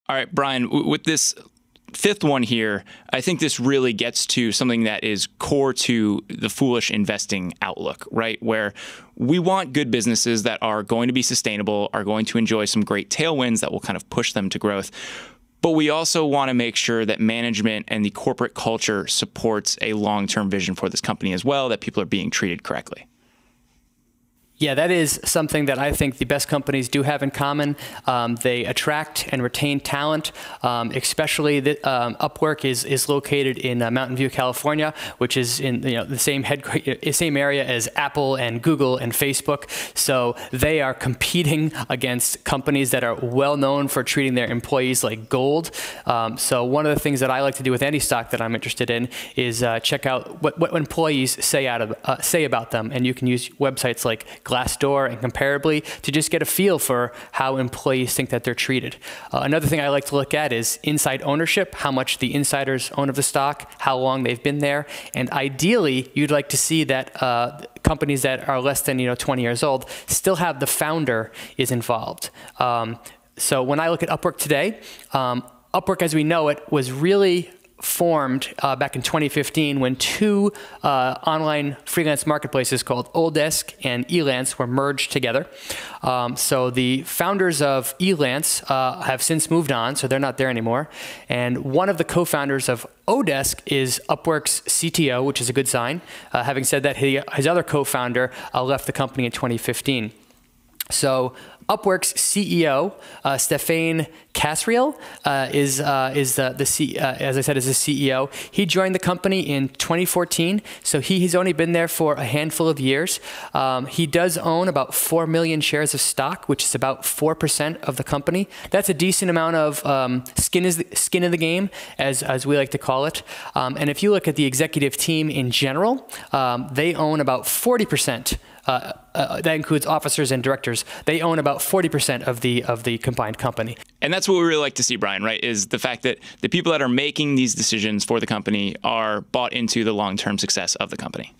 All right, Brian, with this fifth one here, I think this really gets to something that is core to the foolish investing outlook, right? Where we want good businesses that are going to be sustainable, are going to enjoy some great tailwinds that will kind of push them to growth. But we also want to make sure that management and the corporate culture supports a long-term vision for this company as well, that people are being treated correctly. Yeah, that is something that I think the best companies do have in common. They attract and retain talent, especially UpWork is located in Mountain View, California, which is in the same area as Apple and Google and Facebook. So they are competing against companies that are well known for treating their employees like gold. So one of the things that I like to do with any stock that I'm interested in is check out what employees say about them, and you can use websites like Glassdoor and Comparably to just get a feel for how employees think that they're treated. Another thing I like to look at is inside ownership, how much the insiders own of the stock, how long they've been there, and ideally you'd like to see that companies that are less than 20 years old still have the founder is involved. So when I look at UpWork today, UpWork as we know it was really formed back in 2015 when two online freelance marketplaces called Olddesk and Elance were merged together. So the founders of Elance have since moved on, so they're not there anymore. And one of the co-founders of Odesk is UpWork's CTO, which is a good sign. Having said that, his other co-founder left the company in 2015. So UpWork's CEO, Stefan Kasriel, as I said, is the CEO. He joined the company in 2014, so he's only been there for a handful of years. He does own about 4 million shares of stock, which is about 4% of the company. That's a decent amount of skin in the game, as we like to call it. And if you look at the executive team in general, they own about 40%. That includes officers and directors. They own about 40% of the combined company. And that's what we really like to see, Brian, right? Is the fact that the people that are making these decisions for the company are bought into the long-term success of the company.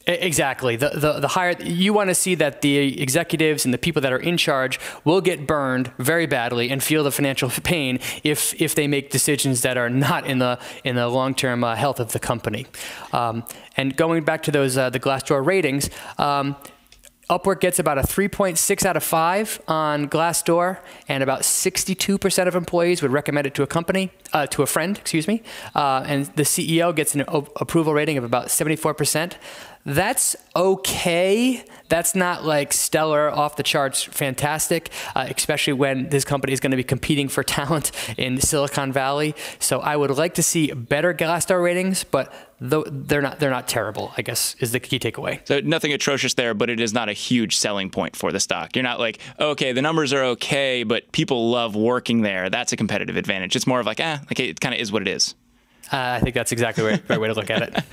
Exactly. The higher you want to see that the executives and the people that are in charge will get burned very badly and feel the financial pain if they make decisions that are not in the long-term health of the company. And going back to those the Glassdoor ratings, UpWork gets about a 3.6 out of 5 on Glassdoor, and about 62% of employees would recommend it to a friend, excuse me. And the CEO gets an approval rating of about 74%. That's okay. That's not like stellar, off the charts, fantastic, especially when this company is going to be competing for talent in Silicon Valley. So I would like to see better Glassdoor ratings, but they're not terrible, I guess, is the key takeaway. So nothing atrocious there, but it is not a huge selling point for the stock. You're not like, okay, the numbers are okay, but people love working there. That's a competitive advantage. It's more of like, it kind of is what it is. I think that's exactly the right way to look at it.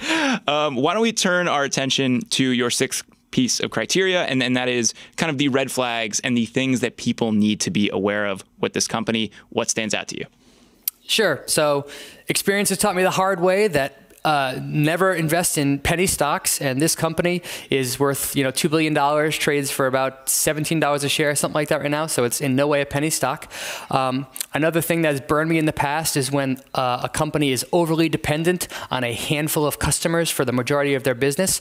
Why don't we turn our attention to your sixth piece of criteria, and that is kind of the red flags and the things that people need to be aware of with this company. What stands out to you? Sure. So experience has taught me the hard way that never invest in penny stocks, and this company is worth $2 billion, trades for about $17 a share, something like that right now. So it's in no way a penny stock. Another thing that has burned me in the past is when a company is overly dependent on a handful of customers for the majority of their business.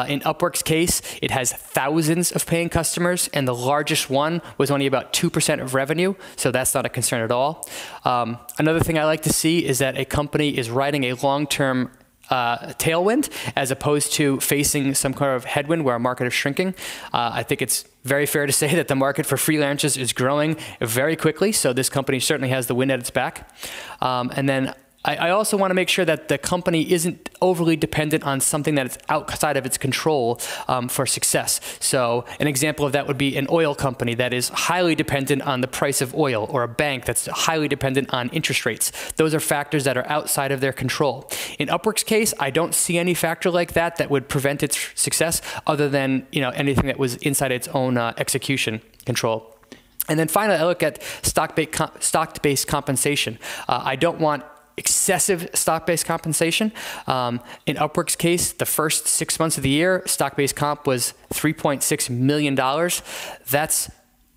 In UpWork's case, it has thousands of paying customers, and the largest one was only about 2% of revenue. So that's not a concern at all. Another thing I like to see is that a company is riding a long-term tailwind as opposed to facing some kind of headwind where our market is shrinking. I think it's very fair to say that the market for freelancers is growing very quickly, so this company certainly has the wind at its back. And then I also want to make sure that the company isn't overly dependent on something that is outside of its control for success. So an example of that would be an oil company that is highly dependent on the price of oil, or a bank that's highly dependent on interest rates. Those are factors that are outside of their control. In UpWork's case, I don't see any factor like that would prevent its success, other than anything that was inside its own execution control. And then finally, I look at stock-based compensation. I don't want excessive stock-based compensation. In UpWork's case, the first 6 months of the year, stock-based comp was $3.6 million. That's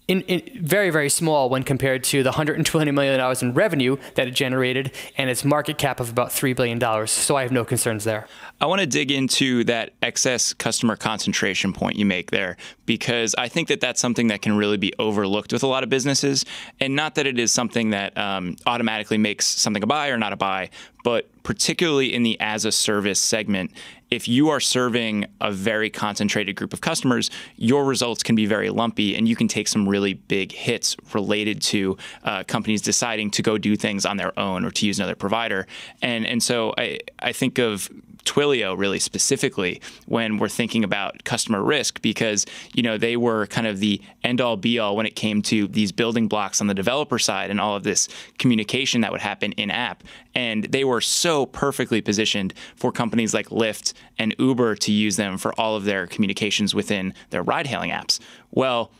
very, very small when compared to the $120 million in revenue that it generated and its market cap of about $3 billion. So I have no concerns there. I want to dig into that excess customer concentration point you make there, because I think that that's something that can really be overlooked with a lot of businesses. And not that it is something that automatically makes something a buy or not a buy, but particularly in the as a service segment, if you are serving a very concentrated group of customers, your results can be very lumpy, and you can take some really big hits related to companies deciding to go do things on their own or to use another provider. And so I think of Twilio really specifically when we're thinking about customer risk, because they were kind of the end-all be-all when it came to these building blocks on the developer side and all of this communication that would happen in-app. And they were so perfectly positioned for companies like Lyft and Uber to use them for all of their communications within their ride-hailing apps. Well,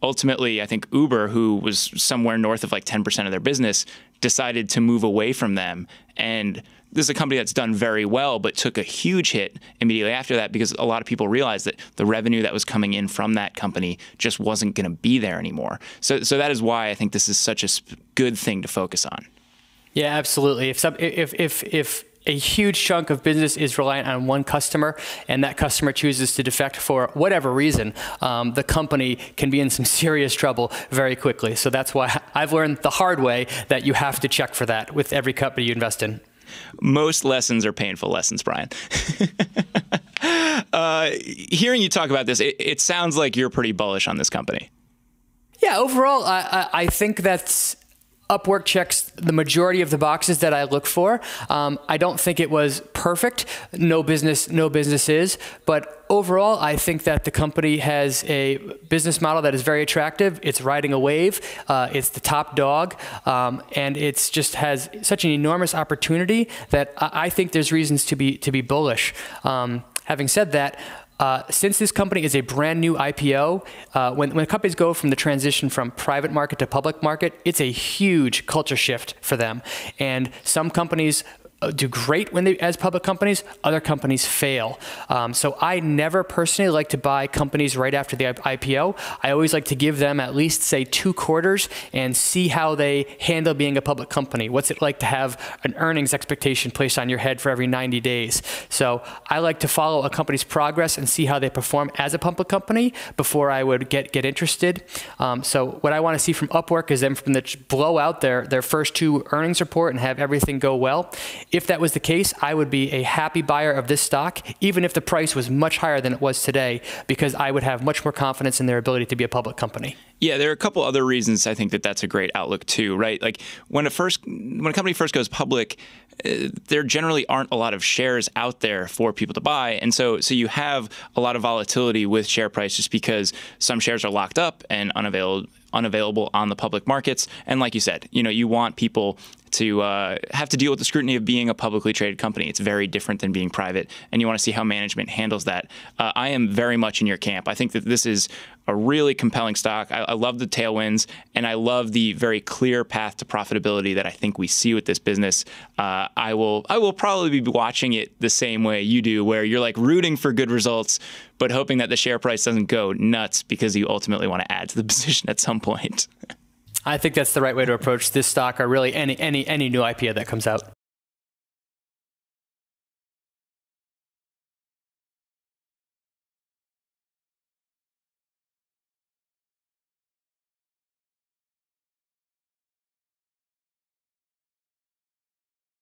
ultimately, I think Uber, who was somewhere north of like 10% of their business, decided to move away from them. And this is a company that's done very well, but took a huge hit immediately after that because a lot of people realized that the revenue that was coming in from that company just wasn't going to be there anymore. So that is why I think this is such a good thing to focus on. Yeah, absolutely. If a huge chunk of business is reliant on one customer and that customer chooses to defect for whatever reason, the company can be in some serious trouble very quickly. So that's why I've learned the hard way that you have to check for that with every company you invest in. Most lessons are painful lessons, Brian. Hearing you talk about this, it sounds like you're pretty bullish on this company. Yeah, overall, I think that's UpWork checks the majority of the boxes that I look for. I don't think it was perfect. No business is. But overall, I think that the company has a business model that is very attractive. It's riding a wave. It's the top dog. And it's just has such an enormous opportunity that I think there's reasons to be bullish. Having said that, since this company is a brand new IPO, when companies go from the transition from private market to public market, it's a huge culture shift for them. And some companies do great when they as public companies, other companies fail. So I never personally like to buy companies right after the IPO. I always like to give them at least, say, 2 quarters and see how they handle being a public company. What's it like to have an earnings expectation placed on your head for every 90 days? So I like to follow a company's progress and see how they perform as a public company before I would get interested. So what I want to see from UpWork is them from the blow out their first 2 earnings report and have everything go well. If that was the case, I would be a happy buyer of this stock, even if the price was much higher than it was today, because I would have much more confidence in their ability to be a public company. Yeah, there are a couple other reasons I think that that's a great outlook too, right? Like when a company first goes public, there generally aren't a lot of shares out there for people to buy. And so you have a lot of volatility with share price just because some shares are locked up and unavailable on the public markets. And like you said, you want people to have to deal with the scrutiny of being a publicly traded company. It's very different than being private, and you want to see how management handles that. I am very much in your camp. I think that this is a really compelling stock. I love the tailwinds, and I love the very clear path to profitability that I think we see with this business. I will probably be watching it the same way you do, where you're like rooting for good results, but hoping that the share price doesn't go nuts because you ultimately want to add to the position at some point. I think that's the right way to approach this stock, or really any new IPO that comes out.